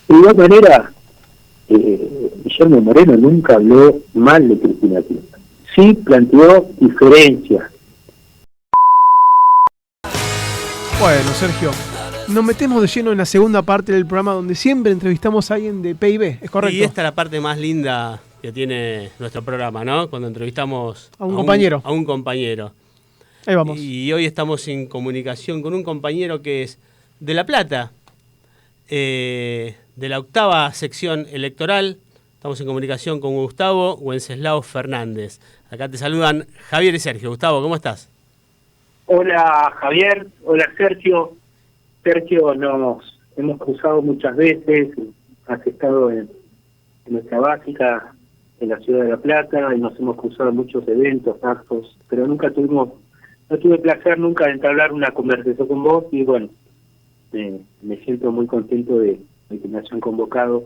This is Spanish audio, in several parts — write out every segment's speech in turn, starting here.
De igual manera, Guillermo Moreno nunca habló mal de Cristina Kirchner. Sí planteó diferencias. Bueno, Sergio, nos metemos de lleno en la segunda parte del programa donde siempre entrevistamos a alguien de PIB, ¿es correcto? Y esta es la parte más linda que tiene nuestro programa, ¿no? Cuando entrevistamos a un compañero. A un compañero. Ahí vamos. Y hoy estamos en comunicación con un compañero que es de La Plata, de la 8ª sección electoral. Estamos en comunicación con Gustavo Wenceslao Fernández. Acá te saludan Javier y Sergio. Gustavo, ¿cómo estás? Hola Javier, hola Sergio. Sergio, nos hemos cruzado muchas veces, has estado en nuestra básica en la ciudad de La Plata y nos hemos cruzado en muchos eventos, actos, pero no tuve placer nunca de entablar una conversación con vos y bueno, me siento muy contento de que me hayan convocado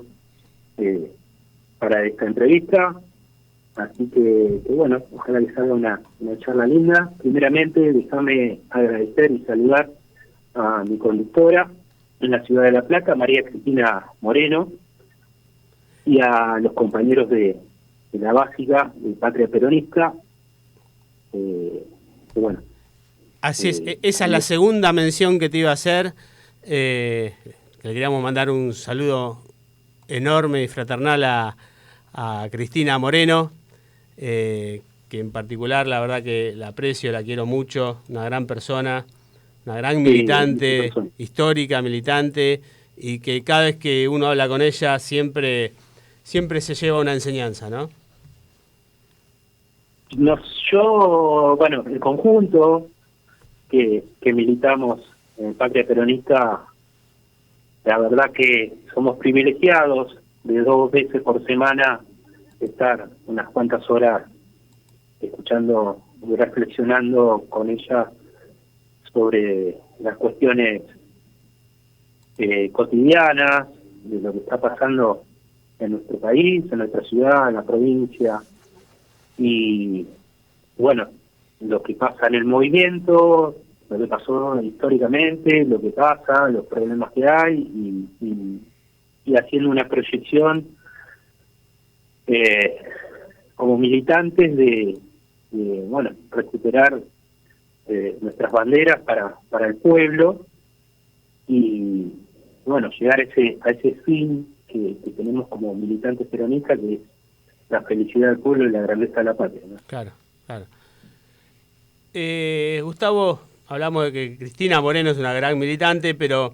para esta entrevista. Así que bueno, ojalá que salga una charla linda. Primeramente, déjame agradecer y saludar a mi conductora en la ciudad de La Plata, María Cristina Moreno, y a los compañeros de la básica de Patria Peronista. Bueno. Así es, esa es la segunda mención que te iba a hacer. Le queríamos mandar un saludo enorme y fraternal a Cristina Moreno. Que en particular la verdad que la aprecio, la quiero mucho, una gran persona, una gran militante, histórica militante, y que cada vez que uno habla con ella siempre se lleva una enseñanza, ¿no? El conjunto que militamos en Patria Peronista, la verdad que somos privilegiados de 2 veces por semana estar unas cuantas horas escuchando y reflexionando con ella sobre las cuestiones cotidianas, de lo que está pasando en nuestro país, en nuestra ciudad, en la provincia, y bueno, lo que pasa en el movimiento, lo que pasó históricamente, lo que pasa, los problemas que hay, y haciendo una proyección como militantes de recuperar nuestras banderas para el pueblo y bueno, llegar a ese fin que tenemos como militantes peronistas, que es la felicidad del pueblo y la grandeza de la patria, ¿no? Claro. Gustavo, hablamos de que Cristina Moreno es una gran militante, pero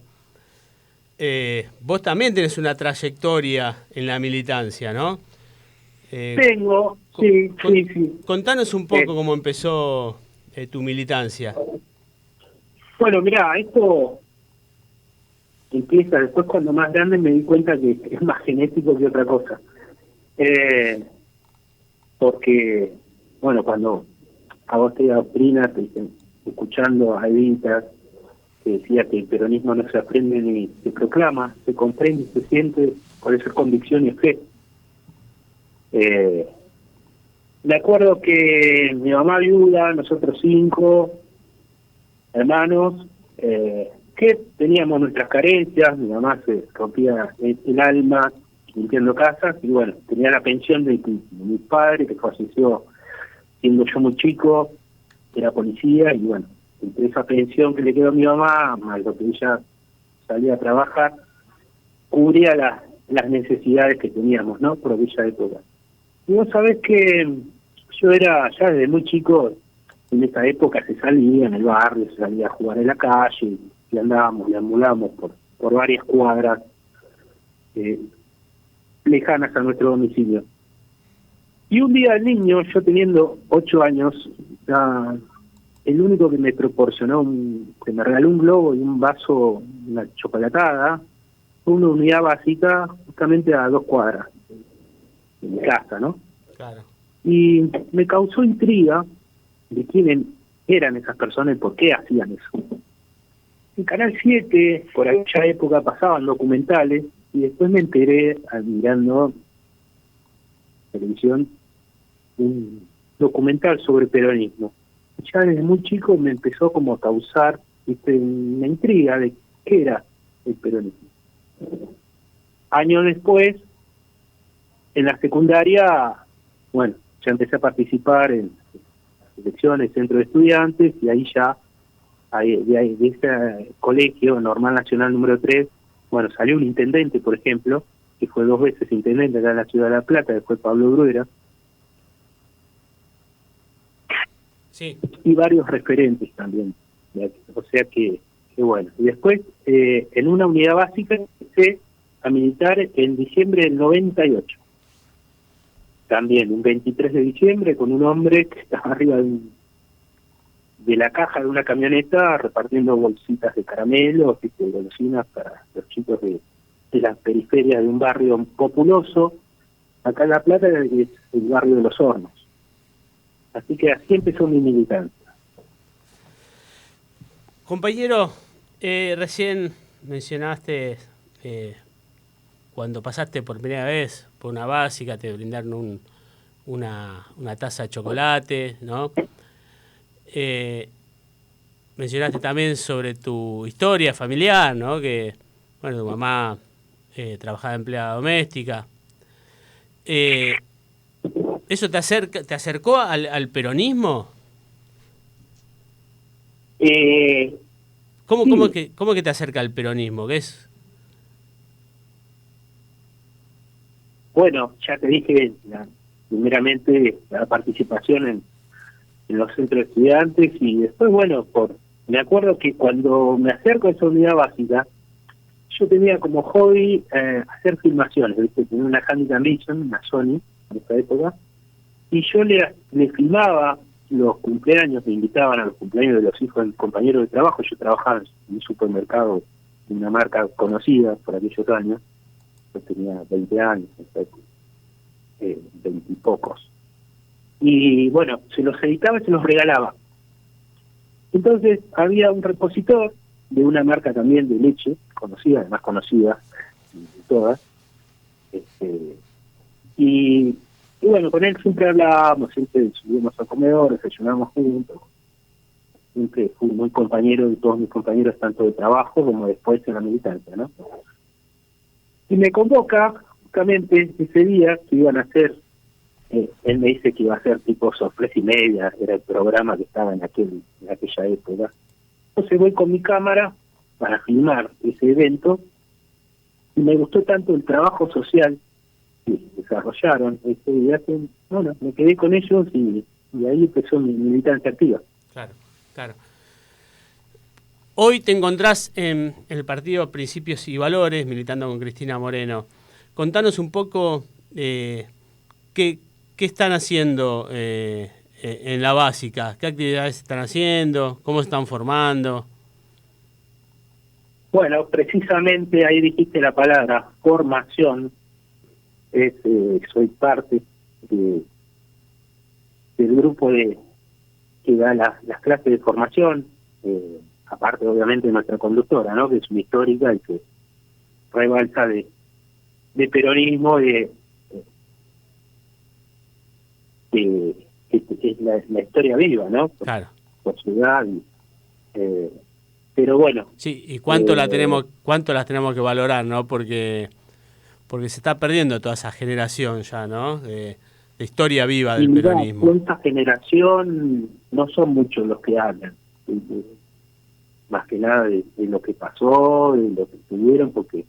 vos también tenés una trayectoria en la militancia, ¿no? Tengo, sí. Contanos un poco cómo empezó tu militancia. Bueno, mirá, esto empieza después, cuando más grande me di cuenta que es más genético que otra cosa. Porque, bueno, cuando a vos te adoctrinas, escuchando a Evita, que decía que el peronismo no se aprende ni se proclama, se comprende y se siente, por eso es convicción y fe. Me acuerdo que mi mamá viuda, nosotros 5 hermanos, que teníamos nuestras carencias, mi mamá se rompía el alma limpiando casas, y bueno, tenía la pensión de mi padre, que falleció siendo yo muy chico, era policía, y bueno, entre esa pensión que le quedó a mi mamá, más lo que ella salía a trabajar, cubría las necesidades que teníamos, ¿no?, por aquella época. Y vos sabés que yo era, ya desde muy chico, en esa época se salía en el barrio, se salía a jugar en la calle, y deambulábamos por varias cuadras lejanas a nuestro domicilio. Y un día el niño, yo teniendo 8 años, el único que me proporcionó, que me regaló un globo y un vaso, una chocolatada, fue una unidad básica justamente a 2 cuadras de mi casa, ¿no? Claro. Y me causó intriga de quiénes eran esas personas y por qué hacían eso. En Canal 7, por aquella época, pasaban documentales, y después me enteré, mirando televisión, un documental sobre peronismo. Ya desde muy chico me empezó como a causar una intriga de qué era el peronismo. Años después, en la secundaria, bueno, ya empecé a participar en las elecciones, centro de estudiantes, y ahí ya, de ese colegio, Normal Nacional número 3, bueno, salió un intendente, por ejemplo, que fue 2 veces intendente acá en la Ciudad de La Plata, que fue Pablo Bruera, sí, y varios referentes también. O sea que bueno. Y después, en una unidad básica, empecé a militar en diciembre del 98. También, un 23 de diciembre, con un hombre que estaba arriba de la caja de una camioneta repartiendo bolsitas de caramelos y de golosinas para los chicos de las periferias de un barrio populoso. Acá en La Plata es el barrio de Los Hornos. Así que así empezó mi militancia. Compañero, recién mencionaste cuando pasaste por primera vez por una básica, te brindaron una taza de chocolate, ¿no? Mencionaste también sobre tu historia familiar, ¿no? Que, bueno, tu mamá trabajaba de empleada doméstica. ¿Eso te acercó al peronismo? ¿Cómo Sí. es que te acerca al peronismo? ¿Qué es? Bueno, ya te dije, primeramente la participación en los centros de estudiantes, y después, bueno, me acuerdo que cuando me acerco a esa unidad básica, yo tenía como hobby hacer filmaciones, ¿viste? Tenía una Handycam Vision, una Sony, en esa época, y yo le filmaba los cumpleaños, me invitaban a los cumpleaños de los hijos del compañero de trabajo. Yo trabajaba en un supermercado de una marca conocida por aquellos años. Yo tenía 20 años, 20 y pocos. Y bueno, se los editaba y se los regalaba. Entonces había un repositor de una marca también de leche, conocida, además conocida de todas, y bueno, con él siempre hablábamos, siempre subíamos al comedor, desayunábamos juntos. Siempre fui muy compañero de todos mis compañeros, tanto de trabajo como después en la militancia, ¿no? Y me convoca justamente ese día que iban a hacer, él me dice que iba a ser tipo sorpresa y media, era el programa que estaba en aquella época. Entonces voy con mi cámara para filmar ese evento, y me gustó tanto el trabajo social que desarrollaron ese día que, bueno, me quedé con ellos, y ahí empezó mi militancia activa. Claro, claro. Hoy te encontrás en el partido Principios y Valores, militando con Cristina Moreno. Contanos un poco qué están haciendo en la básica, qué actividades están haciendo, cómo se están formando. Bueno, precisamente ahí dijiste la palabra, formación. Soy parte del grupo que da las clases de formación, aparte obviamente de nuestra conductora, ¿no? Que es una histórica y que rebalsa de peronismo, que es la historia viva, ¿no? Claro. Por su edad. Pero bueno. Sí, y cuánto las tenemos que valorar, ¿no? Porque se está perdiendo toda esa generación ya, ¿no? De historia viva del peronismo. Cuánta generación, no son muchos los que hablan, más que nada de lo que pasó, de lo que tuvieron, porque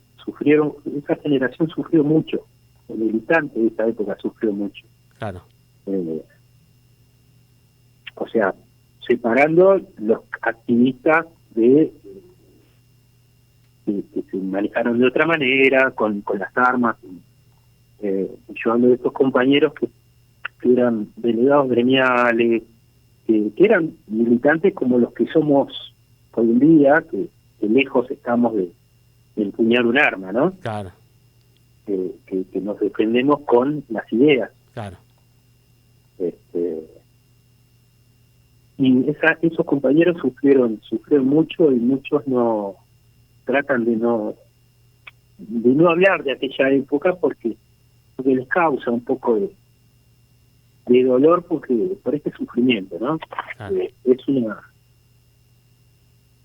esa generación sufrió mucho, el militante de esa época sufrió mucho. Claro. O sea, separando los activistas que se manejaron de otra manera, con las armas. Yo hablo de estos compañeros que eran delegados gremiales, que eran militantes como los que somos hoy en día, que lejos estamos de empuñar un arma, ¿no? Claro. Que nos defendemos con las ideas. Claro. Y esos compañeros sufrieron mucho, y muchos no tratan de no hablar de aquella época porque les causa un poco de dolor por este sufrimiento, ¿no? Claro.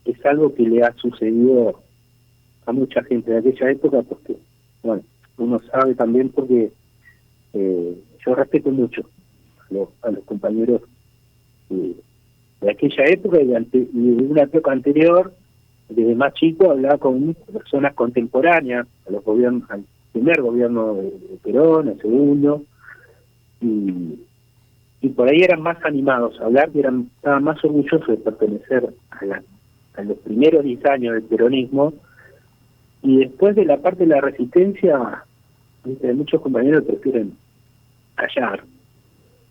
Es algo que le ha sucedido a mucha gente de aquella época, porque bueno, uno sabe también porque yo respeto mucho a los compañeros de aquella época y de una época anterior. Desde más chico hablaba con personas contemporáneas a los gobiernos, al primer gobierno de Perón, al segundo, y por ahí eran más animados a hablar, y estaban más orgullosos de pertenecer a los primeros 10 años del peronismo. Y después de la parte de la resistencia, muchos compañeros prefieren callar.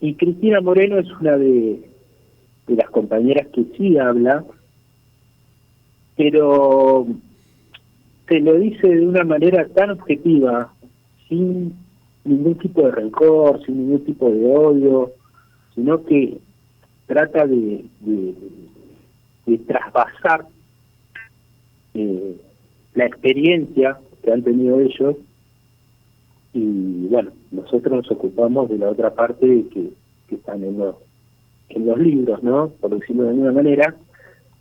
Y Cristina Moreno es una de las compañeras que sí habla, pero te lo dice de una manera tan objetiva, sin ningún tipo de rencor, sin ningún tipo de odio, sino que trata de trasvasar la experiencia que han tenido ellos. Y bueno, nosotros nos ocupamos de la otra parte que están en los libros, ¿no? Por decirlo de alguna manera,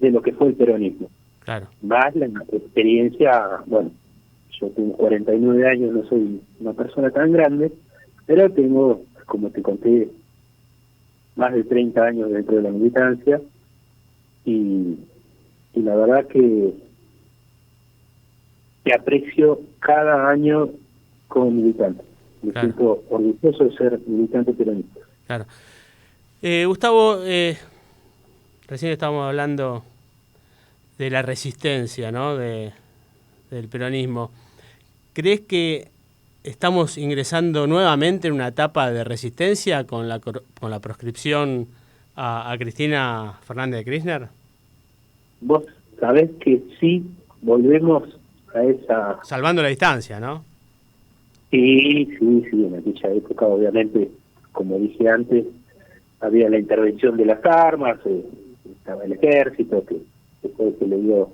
de lo que fue el peronismo. Claro. Más la experiencia, bueno, yo tengo 49 años, no soy una persona tan grande, pero tengo, como te conté, más de 30 años dentro de la militancia, y la verdad que aprecio cada año como militante. Me siento orgulloso de ser militante peronista. Claro. Gustavo, recién estábamos hablando de la resistencia, ¿no? del peronismo. ¿Crees que estamos ingresando nuevamente en una etapa de resistencia con la proscripción a Cristina Fernández de Kirchner? Vos sabés que sí, volvemos a esa... Salvando la distancia, ¿no? Sí, en aquella época, obviamente, como dije antes, había la intervención de las armas, estaba el ejército, que después que le dio,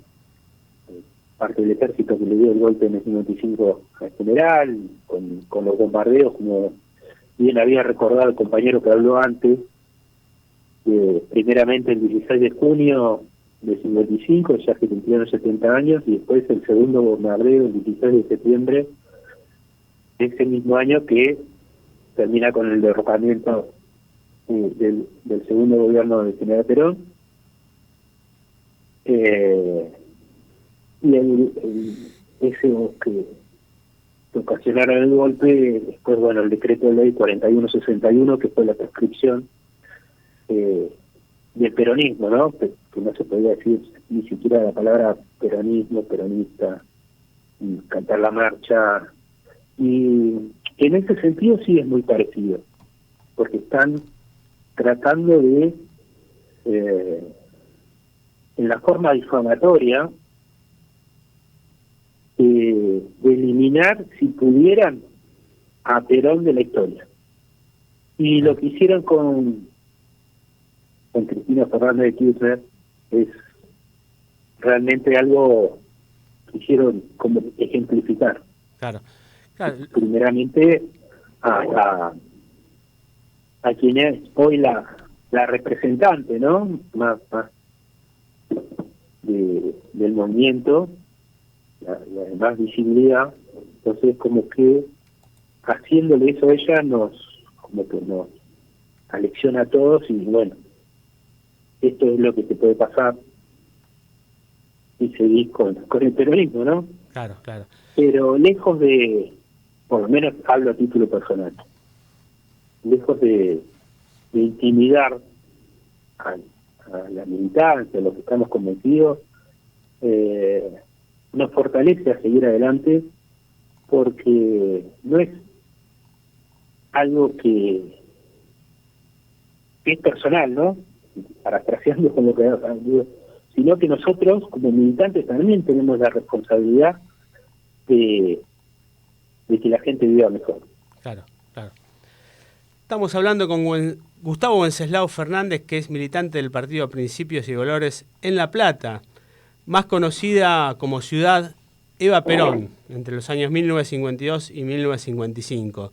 parte del ejército que le dio el golpe en el 55 al general, con los bombardeos, como bien había recordado el compañero que habló antes, primeramente el 16 de junio del 55, ya que cumplieron 70 años, y después el segundo bombardeo el 16 de septiembre de ese mismo año, que termina con el derrocamiento del segundo gobierno del general Perón. Y ese que ocasionaron el golpe, después, bueno, el decreto de ley 4161, que fue la prescripción del peronismo, ¿no? Que no se podía decir ni siquiera la palabra peronismo, peronista, cantar la marcha. Y en ese sentido sí es muy parecido, porque están tratando de, en la forma difamatoria, de eliminar, si pudieran, a Perón de la historia. Y lo que hicieron con Cristina Fernández de Kirchner es realmente algo que hicieron como ejemplificar. Claro. Primeramente a quien es hoy la representante, ¿no? Más del movimiento, la más visibilidad. Entonces, como que haciéndole eso a ella nos alecciona a todos, y bueno, esto es lo que te puede pasar y seguir con el peronismo, ¿no? Claro. Pero lejos de, por lo menos hablo a título personal, lejos de intimidar a la militancia, a los que estamos convencidos, nos fortalece a seguir adelante, porque no es algo que es personal, ¿no? Parafraseando con lo que digo, sino que nosotros como militantes también tenemos la responsabilidad de que la gente viva mejor. Claro. Estamos hablando con Gustavo Wenceslao Fernández, que es militante del partido Principios y Valores en La Plata, más conocida como Ciudad Eva Perón, entre los años 1952 y 1955.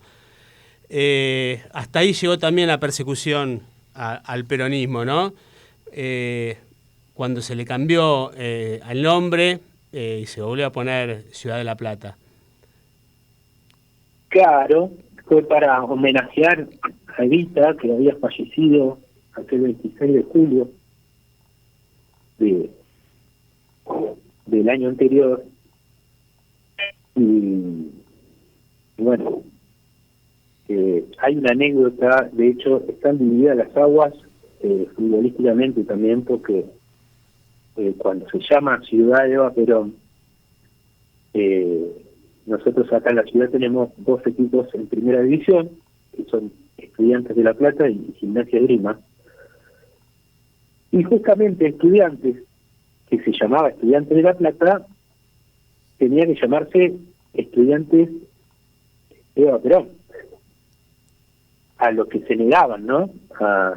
Hasta ahí llegó también la persecución al peronismo, ¿no? Cuando se le cambió el nombre y se volvió a poner Ciudad de La Plata. Claro, fue para homenajear a Evita, que había fallecido aquel 26 de julio del año anterior. Y bueno, hay una anécdota, de hecho están divididas las aguas futbolísticamente también, porque cuando se llama Ciudad de Eva Perón, nosotros acá en la ciudad tenemos 2 equipos en primera división, que son Estudiantes de La Plata y Gimnasia Esgrima. Y justamente Estudiantes, que se llamaba Estudiantes de La Plata, tenía que llamarse Estudiantes Eva Perón, a lo que se negaban, ¿no?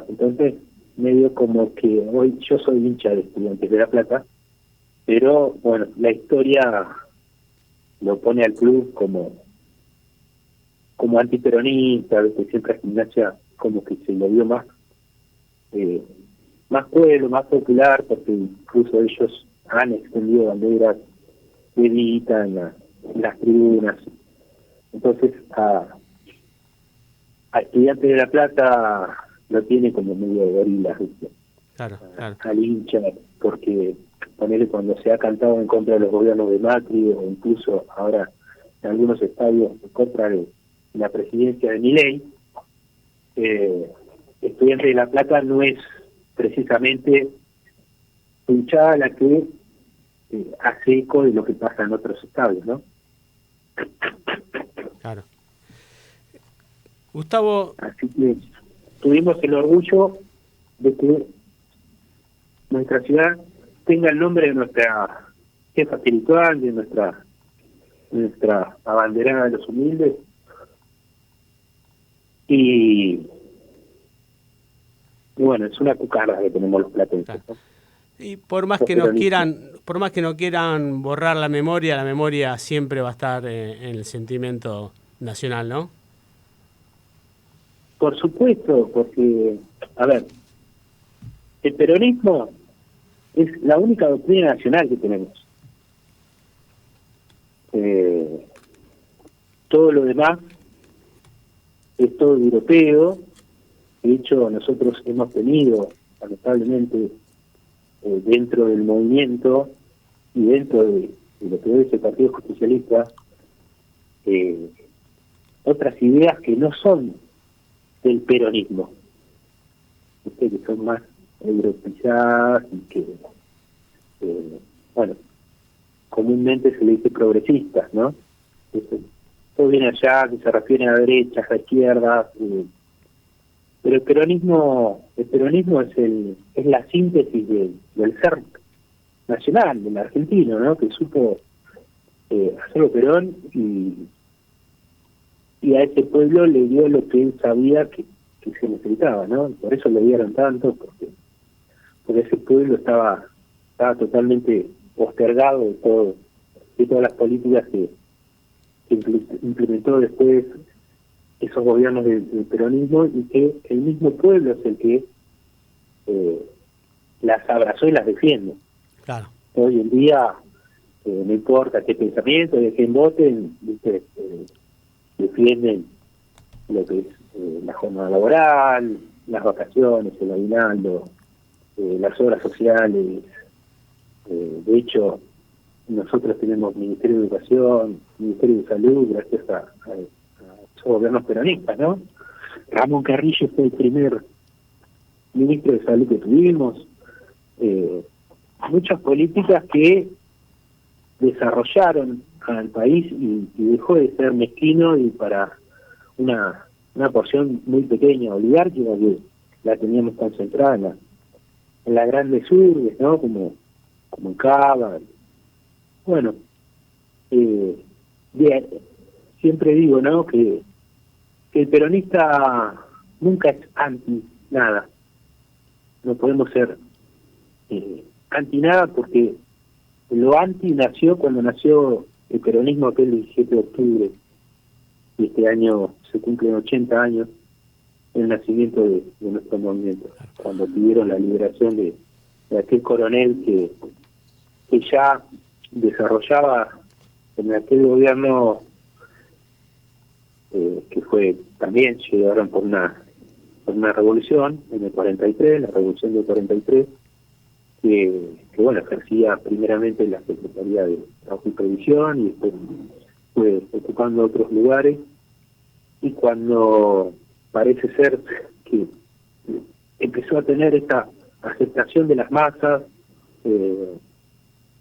Entonces, medio como que hoy yo soy hincha de Estudiantes de La Plata, pero bueno, la historia lo pone al club como antiperonista, que siempre a Gimnasia como que se lo vio más pueblo, más popular, porque incluso ellos han extendido banderas de Evita en las tribunas. Entonces a Estudiantes de La Plata lo tiene como medio de gorila, ¿viste? Claro. Al hincha, porque ponele, cuando se ha cantado en contra de los gobiernos de Macri, o incluso ahora en algunos estadios en contra de la presidencia de Milei, Estudiantes de La Plata no es precisamente hinchada la que hace eco de lo que pasa en otros estadios, ¿no? Claro. Gustavo. Así que tuvimos el orgullo de que nuestra ciudad tenga el nombre de nuestra jefa espiritual, de nuestra abanderada de los humildes. Y bueno, es una cucarda que tenemos los platenses, ¿no? Y por más que no quieran borrar la memoria siempre va a estar en el sentimiento nacional, ¿no? Por supuesto, porque, a ver, el peronismo es la única doctrina nacional que tenemos. Todo lo demás es todo europeo. De hecho, nosotros hemos tenido, lamentablemente, dentro del movimiento y dentro de lo que es el Partido Justicialista, otras ideas que no son del peronismo, que son más europeizadas y que, bueno, comúnmente se le dice progresistas, ¿no? Todo viene allá, que se refiere a derechas, a izquierdas, pero el peronismo es la síntesis del ser nacional, del argentino, ¿no? Que supo hacerlo Perón, y a ese pueblo le dio lo que él sabía que se necesitaba, ¿no? Por eso le dieron tanto, porque ese pueblo estaba totalmente postergado de todas las políticas que implementó después esos gobiernos del peronismo, y que el mismo pueblo es el que las abrazó y las defiende. Claro. Hoy en día, no importa qué pensamiento, de quién voten, defienden lo que es la jornada laboral, las vacaciones, el aguinaldo, las obras sociales. De hecho, nosotros tenemos Ministerio de Educación, Ministerio de Salud, gracias a esos gobiernos peronistas, ¿no? Ramón Carrillo fue el primer ministro de Salud que tuvimos. Muchas políticas que desarrollaron al país y dejó de ser mezquino y para una porción muy pequeña, oligárquica, que la teníamos concentrada en las grandes urbes, ¿no? Como en Cava. Bueno, siempre digo, ¿no? Que el peronista nunca es anti nada. No podemos ser anti nada, porque lo anti nació cuando nació el peronismo aquel 17 de octubre, y este año se cumplen 80 años el nacimiento de nuestro movimiento, cuando pidieron la liberación de aquel coronel que ya desarrollaba en aquel gobierno fue también llegaron por una revolución en el 43, la revolución del 43, que bueno, ejercía primeramente la Secretaría de Trabajo y Previsión y después fue ocupando otros lugares, y cuando parece ser que empezó a tener esta aceptación de las masas,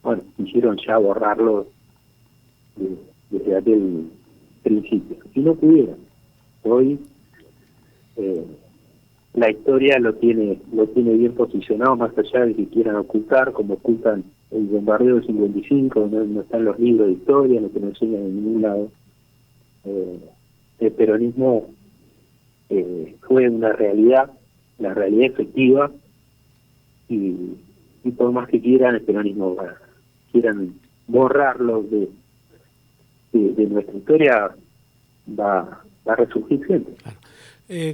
bueno, quisieron ya borrarlo desde aquel principio, y no pudieron. Hoy la historia lo tiene bien posicionado, más allá de que quieran ocultar, como ocultan el bombardeo del 55, no están los libros de historia, no te lo enseñan en ningún lado. El peronismo fue una realidad, la realidad efectiva, y por más que quieran, el peronismo quieran borrarlo de nuestra historia, va a resurgir siempre. Claro.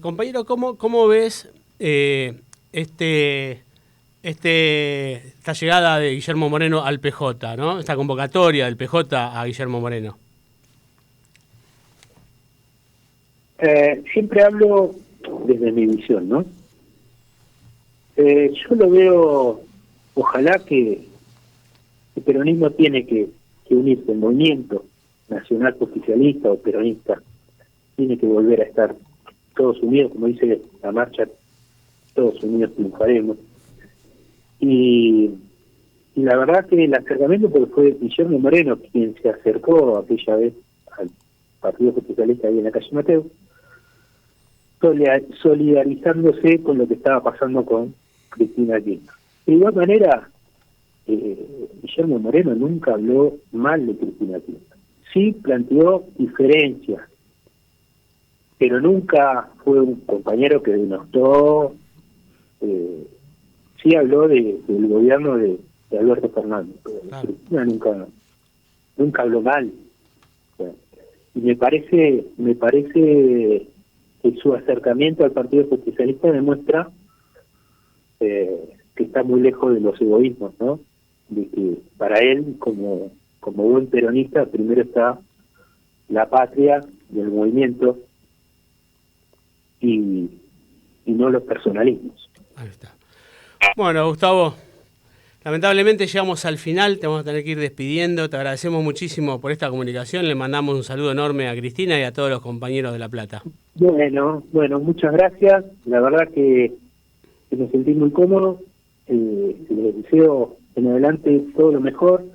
Compañero, ¿cómo ves esta llegada de Guillermo Moreno al PJ, ¿no? Esta convocatoria del PJ a Guillermo Moreno? Siempre hablo desde mi visión, ¿no? Yo lo veo, ojalá que el peronismo tiene que unirse, el movimiento nacional oficialista o peronista tiene que volver a estar todos unidos, como dice la marcha, todos unidos triunfaremos. Y la verdad que el acercamiento, porque fue Guillermo Moreno quien se acercó aquella vez al Partido Socialista ahí en la calle Mateo, solidarizándose con lo que estaba pasando con Cristina Kirchner. De igual manera, Guillermo Moreno nunca habló mal de Cristina Kirchner. Sí planteó diferencias, pero nunca fue un compañero que denostó. Sí habló del gobierno de Alberto Fernández, pero claro, Cristina nunca habló mal. Y me parece que su acercamiento al Partido Socialista demuestra que está muy lejos de los egoísmos, ¿no? De que para él, como buen peronista, primero está la patria y el movimiento, y no los personalismos. Ahí está. Bueno, Gustavo, lamentablemente llegamos al final, te vamos a tener que ir despidiendo. Te agradecemos muchísimo por esta comunicación. Le mandamos un saludo enorme a Cristina y a todos los compañeros de La Plata. Bueno, muchas gracias. La verdad que me sentí muy cómodo. Les deseo en adelante todo lo mejor,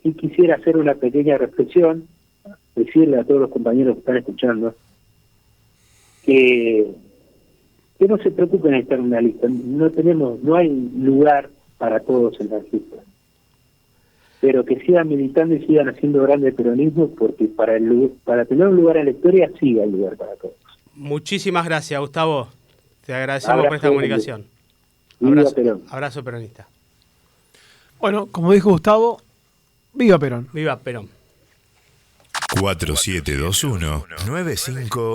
y quisiera hacer una pequeña reflexión, decirle a todos los compañeros que están escuchando que no se preocupen en estar en una lista. No hay lugar para todos en las listas, pero que sigan militando y sigan haciendo grande peronismo, porque para tener un lugar en la historia sí hay lugar para todos. Muchísimas gracias, Gustavo. Te agradecemos por esta comunicación. Abrazo peronista. Bueno, como dijo Gustavo, viva Perón. Viva Perón. 4721 95